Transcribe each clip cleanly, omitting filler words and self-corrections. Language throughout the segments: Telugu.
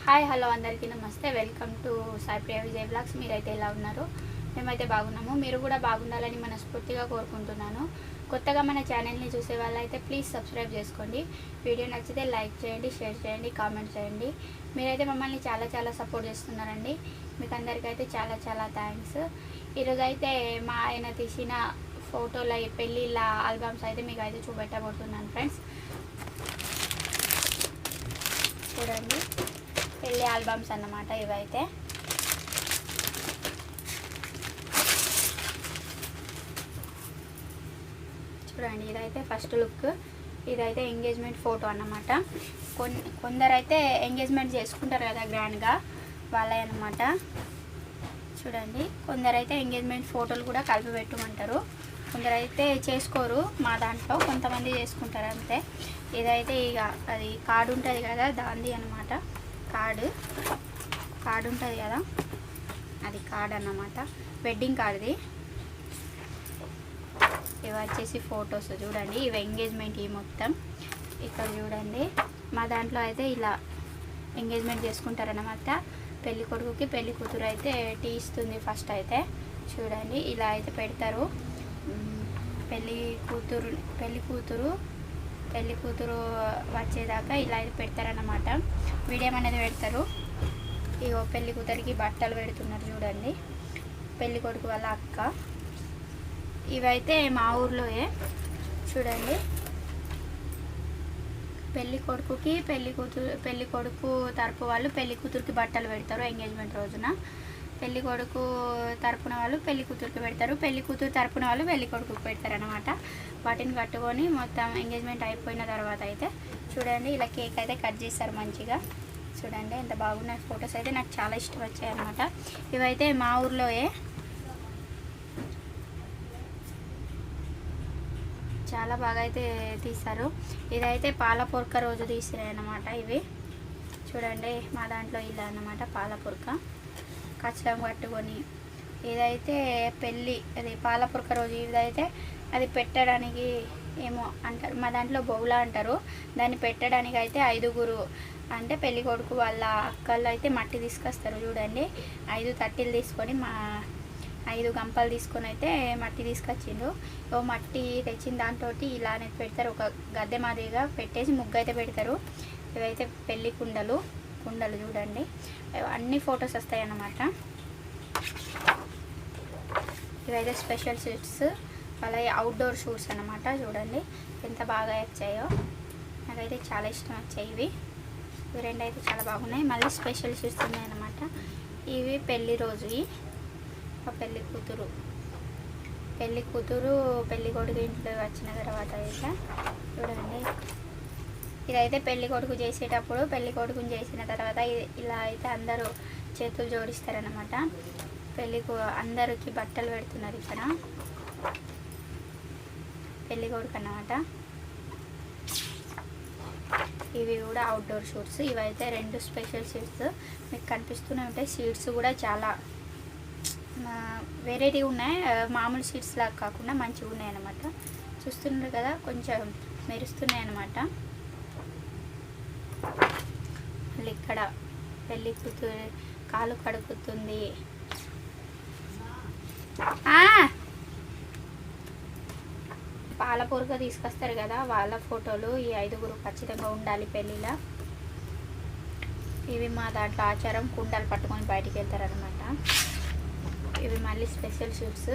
హాయ్ హలో అందరికీ నమస్తే. Welcome to Sai Priya Vijay blogs. మీరైతే ఎలా ఉన్నారు? మేమైతే బాగున్నాము. మీరు కూడా బాగుండాలని మనస్ఫూర్తిగా కోరుకుంటున్నాను. కొత్తగా మన ఛానల్ని చూసే వాళ్ళైతే ప్లీజ్ సబ్స్క్రైబ్ చేసుకోండి. వీడియో నచ్చితే లైక్ చేయండి, షేర్ చేయండి, కామెంట్ చేయండి. మీరైతే మమ్మల్ని చాలా సపోర్ట్ చేస్తున్నారండి. మీకు అందరికైతే చాలా థ్యాంక్స్. ఈరోజు అయితే మా ఆయన తీసిన ఫోటోల పెళ్ళిళ్ళ ఆల్బమ్స్ అయితే మీకు అయితే చూపెట్టబోతున్నాను ఫ్రెండ్స్. చూడండి, పెళ్ళి ఆల్బమ్స్ అన్నమాట ఇవైతే. చూడండి, ఇదైతే ఫస్ట్ లుక్. ఇదైతే ఎంగేజ్మెంట్ ఫోటో అన్నమాట. కొందరైతే ఎంగేజ్మెంట్ చేసుకుంటారు కదా గ్రాండ్గా, వాళ్ళే అన్నమాట. చూడండి, కొందరైతే ఎంగేజ్మెంట్ ఫోటోలు కూడా కలిపి పెట్టమంటారు, కొందరైతే చేసుకోరు. మా దాంట్లో కొంతమంది చేసుకుంటారు అంతే. ఇదైతే ఇక అది కార్డు ఉంటుంది కదా, దాంది అన్నమాట. కార్డు ఉంటుంది కదా, అది కార్డ్ అన్నమాట, వెడ్డింగ్ కార్డ్ది. ఇవి వచ్చేసి ఫొటోస్. చూడండి, ఇవి ఎంగేజ్మెంట్. ఈ మొత్తం ఇక్కడ చూడండి, మా దాంట్లో అయితే ఇలా ఎంగేజ్మెంట్ చేసుకుంటారన్నమాట. పెళ్లి కొడుకుకి పెళ్లి కూతురు అయితే టీ ఇస్తుంది ఫస్ట్ అయితే. చూడండి, ఇలా అయితే పెడతారు. పెళ్లి కూతురు వచ్చేదాకా ఇలా అయితే పెడతారన్నమాట. వీడియో అనేది పెడతారు. ఇగో పెళ్లి కూతురికి బట్టలు పెడుతున్నారు చూడండి, పెళ్లి కొడుకు వాళ్ళ అక్క. ఇవైతే మా ఊర్లోయే. చూడండి, పెళ్లి కొడుకుకి పెళ్లి కొడుకు తరపు వాళ్ళు పెళ్లి కూతురికి బట్టలు పెడతారు ఎంగేజ్మెంట్ రోజున. పెళ్లి కొడుకు తరపున వాళ్ళు పెళ్లి కూతురికి పెడతారు, పెళ్లి కూతురు తరపున వాళ్ళు పెళ్లి కొడుకుకి పెడతారు అన్నమాట. వాటిని కట్టుకొని మొత్తం ఎంగేజ్మెంట్ అయిపోయిన తర్వాత అయితే చూడండి, ఇలా కేక్ అయితే కట్ చేస్తారు మంచిగా. చూడండి ఎంత బాగున్నాయి ఫొటోస్ అయితే, నాకు చాలా ఇష్టం వచ్చాయి అన్నమాట. ఇవైతే మా ఊర్లోయే చాలా బాగా అయితే తీస్తారు. ఇదైతే పాలపొరక రోజు తీసినాయి అన్నమాట ఇవి. చూడండి, మా దాంట్లో ఇలా అన్నమాట పాలపొరక కచ్చలం కట్టుకొని. ఇదైతే పెళ్ళి, అది పాలపొరక రోజు. ఇదైతే అది పెట్టడానికి ఏమో అంటారు, మా దాంట్లో బౌలా అంటారు. దాన్ని పెట్టడానికి అయితే 5 అంటే పెళ్లి కొడుకు వాళ్ళ అక్కలు అయితే మట్టి తీసుకొస్తారు. చూడండి, 5 తట్టిలు తీసుకొని 5 గంపలు తీసుకొని అయితే మట్టి తీసుకొచ్చిండు. ఓ మట్టి తెచ్చిన దాంతో ఇలానే పెడతారు, ఒక గద్దె మాదిరిగా పెట్టేసి ముగ్గు అయితే పెడతారు. ఇవైతే పెళ్లి కుండలు చూడండి, అన్ని ఫొటోస్ వస్తాయి అన్నమాట. ఇవైతే స్పెషల్ షూట్స్, అలాగే అవుట్డోర్ షూట్స్ అన్నమాట. చూడండి ఎంత బాగా వచ్చాయో, నాకైతే చాలా ఇష్టం వచ్చాయి ఇవి రెండు అయితే చాలా బాగున్నాయి. మళ్ళీ స్పెషల్ షూట్స్ ఉన్నాయి అన్నమాట. ఇవి పెళ్లి రోజు. పెళ్లి కూతురు పెళ్లి కొడుకు ఇంట్లో వచ్చిన తర్వాత అయితే చూడండి, ఇదైతే పెళ్లి కొడుకు చేసేటప్పుడు, పెళ్లి కొడుకుని చేసిన తర్వాత ఇలా అయితే అందరూ చేతులు జోడిస్తారనమాట. అందరికి బట్టలు పెడుతున్నారు ఇక్కడ, పెళ్లి కొడుకు అన్నమాట. ఇవి కూడా అవుట్డోర్ షూట్స్. ఇవైతే 2 స్పెషల్ షూట్స్ మీకు కనిపిస్తూనే ఉంటాయి. షీట్స్ కూడా చాలా వెరైటీ ఉన్నాయి, మామూలు షీట్స్ లాగా కాకుండా మంచిగా ఉన్నాయి అన్నమాట. చూస్తున్నారు కదా, కొంచెం మెరుస్తున్నాయి అన్నమాట. మళ్ళీ ఇక్కడ పెళ్లి కూతురు కాలు కడుగుతుంది. పాలపొరక తీసుకొస్తారు కదా, వాళ్ళ ఫోటోలు ఈ 5 ఖచ్చితంగా ఉండాలి పెళ్ళిలో. ఇవి మా దాంట్లో ఆచారం, కుండలు పట్టుకొని బయటికి వెళ్తారనమాట. ఇవి మళ్ళీ స్పెషల్ షూట్స్.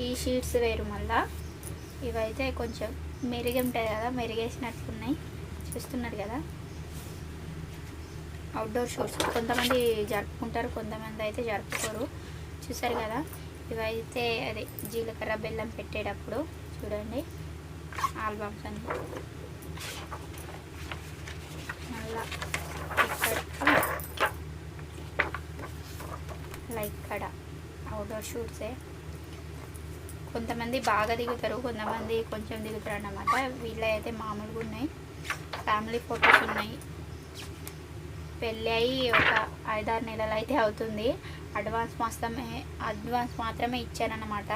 ఈ షీట్స్ వేరు మళ్ళా. ఇవైతే కొంచెం మెరుగు ఉంటుంది కదా, మెరుగేసినట్లున్నాయి. చూస్తున్నారు కదా, అవుట్డోర్ షూట్స్. కొంతమంది జరుపుకుంటారు, కొంతమంది అయితే జరుపుకోరు. చూసారు కదా, ఇవైతే అదే జీలకర్ర బెల్లం పెట్టేటప్పుడు. చూడండి ఆల్బమ్స్ అన్ని. మళ్ళా ఇక్కడ అవుట్డోర్ షూట్సే. కొంతమంది బాగా దిగుతారు, కొంతమంది కొంచెం దిగుతారు అన్నమాట. వీళ్ళ అయితే మామూలుగా ఉన్నాయి. ఫ్యామిలీ ఫొటోస్ ఉన్నాయి. పెళ్ళి అయ్యి ఒక 5-6 నెలలు అయితే అవుతుంది. అడ్వాన్స్ మాత్రమే ఇచ్చారన్నమాట.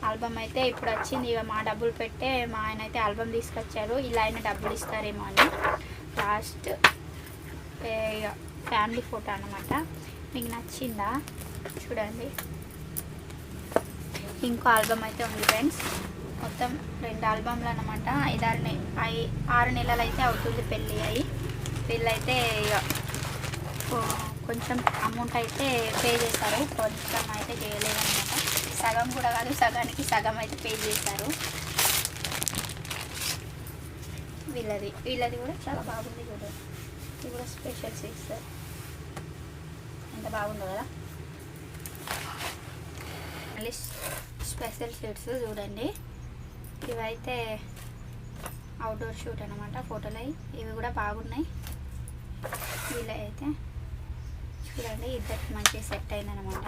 ఆల్బమ్ అయితే ఇప్పుడు వచ్చింది. ఇక మా డబ్బులు పెట్టే మా ఆయన అయితే ఆల్బమ్ తీసుకొచ్చారు. ఇలా అయినా డబ్బులు ఇస్తారేమో అని లాస్ట్ ఫ్యామిలీ ఫోటో అన్నమాట. మీకు నచ్చిందా చూడండి. ఇంకో ఆల్బమ్ అయితే ఉంది ఫ్రెండ్స్. మొత్తం 2 ఆల్బమ్లు అన్నమాట. 6 నెలలు అయితే అవుతుంది పెళ్ళి అయ్యి. వీళ్ళైతే ఇక కొంచెం అమౌంట్ అయితే పే చేశారు, కొంచెం అయితే చేయలేదన్నమాట. సగం కూడా కాదు, సగానికి సగం అయితే పే చేశారు. వీళ్ళది కూడా చాలా బాగుంది చూడండి. ఇది కూడా స్పెషల్ సీట్స్, ఎంత బాగుందో కదా. మళ్ళీ స్పెషల్ షూట్స్ చూడండి. ఇవైతే అవుట్డోర్ షూట్ అనమాట. ఫోటోలు ఇవి కూడా బాగున్నాయి. వీళ్ళైతే చూడండి, ఇద్దరికి మంచి సెట్ అయిందనమాట.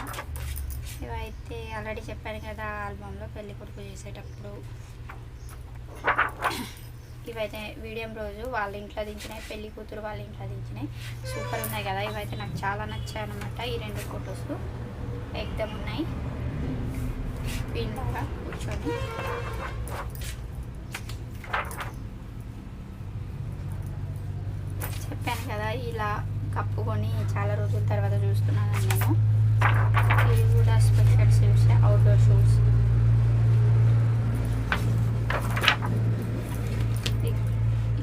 ఇవైతే ఆల్రెడీ చెప్పాను కదా ఆల్బంలో పెళ్లి కొడుకు చేసేటప్పుడు. ఇవైతే వీడియో రోజు వాళ్ళ ఇంట్లో దించినాయి, పెళ్లి కూతురు వాళ్ళ ఇంట్లో దించినాయి. సూపర్ ఉన్నాయి కదా. ఇవైతే నాకు చాలా నచ్చాయి అనమాట. ఈ 2 ఫొటోస్ ఎక్దమ్ ఉన్నాయి. వీళ్ళగా కూర్చొని చెప్పాను కదా, ఇలా కప్పుకొని చాలా రోజుల తర్వాత చూస్తున్నాను నేను. ఇవి కూడా స్పెషల్ షూస్, అవుట్డోర్ షూస్.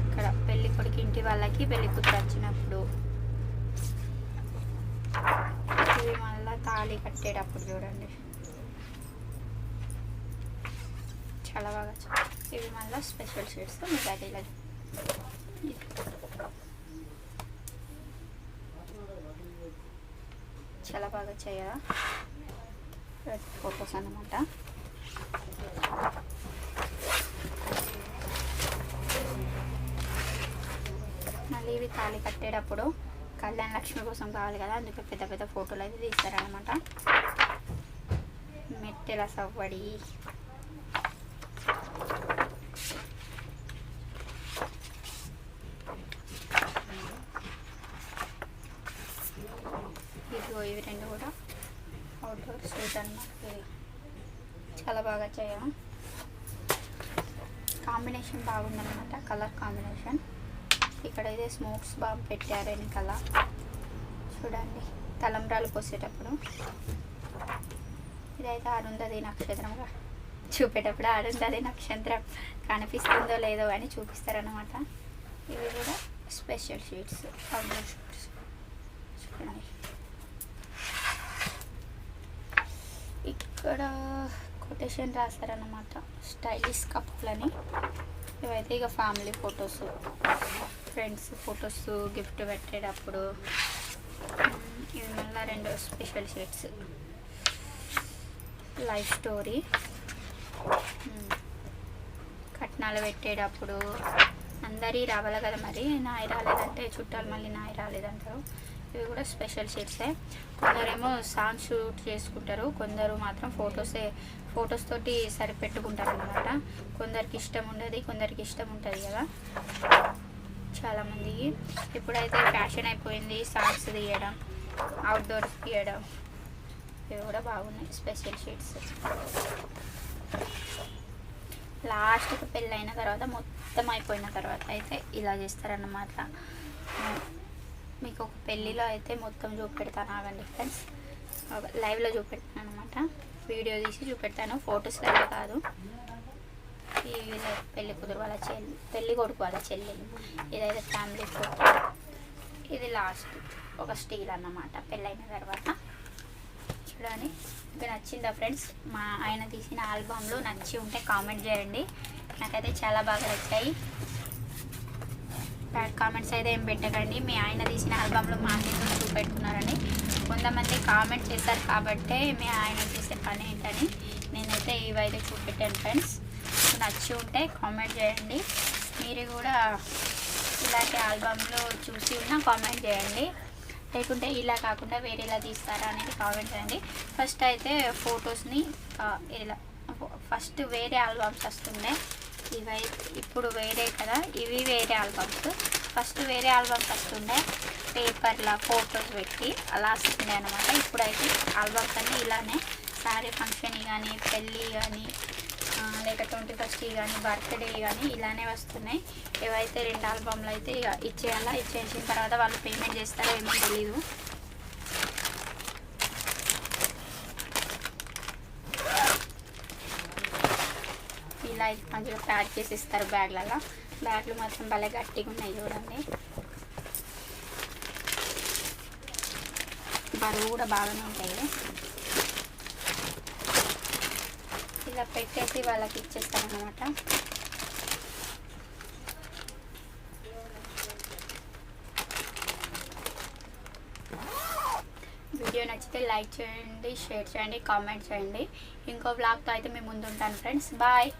ఇక్కడ పెళ్లి కొడుకు ఇంటి వాళ్ళకి పెళ్లి కూతురు వచ్చినప్పుడు. ఇవి మళ్ళీ తాళి కట్టేటప్పుడు చూడండి, చాలా బాగా. ఇవి మళ్ళీ స్పెషల్ షీట్స్. మీకు అయితే ఇలా చాలా బాగా చేయాలి ఫొటోస్ అన్నమాట. మళ్ళీ ఇవి తాళి కట్టేటప్పుడు కళ్యాణ లక్ష్మి కోసం కావాలి కదా, అందుకే పెద్ద పెద్ద ఫోటోలు అయితే తీస్తారనమాట. మెట్టెల సవ్వడి, ఇవి 2 కూడా అవుట్డోర్ షూట్ అన్నమాట. చాలా బాగా చేయాలి. కాంబినేషన్ బాగుందన్నమాట, కలర్ కాంబినేషన్. ఇక్కడైతే స్మోక్స్ బాగా పెట్టారు వెనకాల చూడండి, తలంబ్రాలు పోసేటప్పుడు. ఇదైతే అరుంధతి నక్షత్రంగా చూపేటప్పుడు అరుంధతి నక్షత్రం కనిపిస్తుందో లేదో అని చూపిస్తారనమాట. ఇవి కూడా స్పెషల్ షీట్స్, అవుట్డోర్ షీట్స్ చూడండి. ఇక్కడ కొటేషన్ రాస్తారనమాట, స్టైలిష్ కప్పులని. ఇవైతే ఇక family photos, friends photos gift పెట్టేటప్పుడు. ఇవి మళ్ళీ 2 స్పెషల్ షీట్స్, లైఫ్ స్టోరీ. కట్నాలు పెట్టేటప్పుడు అందరి రావాలి కదా, మరి నాయి రాలేదంటే చుట్టాలు మళ్ళీ నాయి రాలేదంటారు. ఇవి కూడా స్పెషల్ షీట్సే. కొందరేమో సాంగ్ షూట్ చేసుకుంటారు, కొందరు మాత్రం ఫొటోస్ తోటి సరిపెట్టుకుంటారు అనమాట. కొందరికి ఇష్టం ఉండదు, కొందరికి ఇష్టం ఉంటుంది కదా చాలామందికి. ఇప్పుడైతే ఫ్యాషన్ అయిపోయింది సాంగ్స్ తీయడం, అవుట్డోర్ తీయడం. ఇవి కూడా బాగున్నాయి స్పెషల్ షీట్స్. లాస్ట్కి పెళ్ళి అయిన తర్వాత, మొత్తం అయిపోయిన తర్వాత అయితే ఇలా చేస్తారన్నమాట. మీకు ఒక పెళ్ళిలో అయితే మొత్తం చూపెడతాను, ఆగండి ఫ్రెండ్స్. లైవ్లో చూపెడతాను అనమాట, వీడియో తీసి చూపెడతాను, ఫొటోస్ లైవ్ కాదు. ఈ పెళ్ళి కూతురు వాళ్ళ చెల్లి, పెళ్ళి కొడుకు వాళ్ళ చెల్లెలు. ఇదైతే ఫ్యామిలీ ఫోటో. ఇది లాస్ట్ ఒక స్టీల్ అన్నమాట పెళ్ళైన తర్వాత. చూడండి, మీకు నచ్చిందా ఫ్రెండ్స్? మా ఆయన తీసిన ఆల్బంలో నచ్చి ఉంటే కామెంట్ చేయండి. నాకైతే చాలా బాగా నచ్చాయి. బ్యాడ్ కామెంట్స్ అయితే ఏం పెట్టకండి. మీ ఆయన తీసిన ఆల్బంలో మా అన్నింటిని చూపెట్టుకున్నారని కొంతమంది కామెంట్ చేశారు కాబట్టే మీ ఆయన చేసే పని ఏంటని నేనైతే ఇవైతే చూపెట్టాను ఫ్రెండ్స్. నచ్చి ఉంటే కామెంట్ చేయండి. మీరు కూడా ఇలాంటి ఆల్బంలో చూసి ఉన్నా కామెంట్ చేయండి, లేకుంటే ఇలా కాకుండా వేరేలా తీస్తారా అనేది కామెంట్ చేయండి. ఫస్ట్ అయితే ఫొటోస్ని ఇలా ఫస్ట్ వేరే ఆల్బమ్స్ వస్తుండే, ఇప్పుడు వేరే కదా, ఇవి వేరే ఆల్బమ్స్. ఫస్ట్ వేరే ఆల్బమ్స్ వస్తుండే పేపర్లో ఫొటోస్ పెట్టి అలా వస్తుండే అనమాట. ఇప్పుడైతే ఆల్బమ్స్ అన్నీ ఇలానే, శారీ ఫంక్షన్ కానీ, పెళ్ళి కానీ, లేక 21st కానీ బర్త్డే కానీ ఇలానే వస్తున్నాయి. ఏవైతే 2 ఆల్బమ్లు అయితే ఇక ఇచ్చేయాలా. ఇచ్చేసిన తర్వాత వాళ్ళు పేమెంట్ చేస్తారో ఏమో తెలీదు. ఇలా అయితే మంచిగా ప్యాక్ చేసి ఇస్తారు బ్యాగ్లలో. బ్యాగ్లు మాత్రం భలే గట్టిగా ఉన్నాయి చూడండి. బరువు కూడా బాగానే ఉంటాయి. ఇలా పెట్టేసి వాళ్ళకి ఇచ్చేస్తారనమాట. వీడియో నచ్చితే లైక్ చేయండి, షేర్ చేయండి, కామెంట్ చేయండి. ఇంకో బ్లాగ్తో అయితే మేము ముందు ఉంటాను ఫ్రెండ్స్. బాయ్.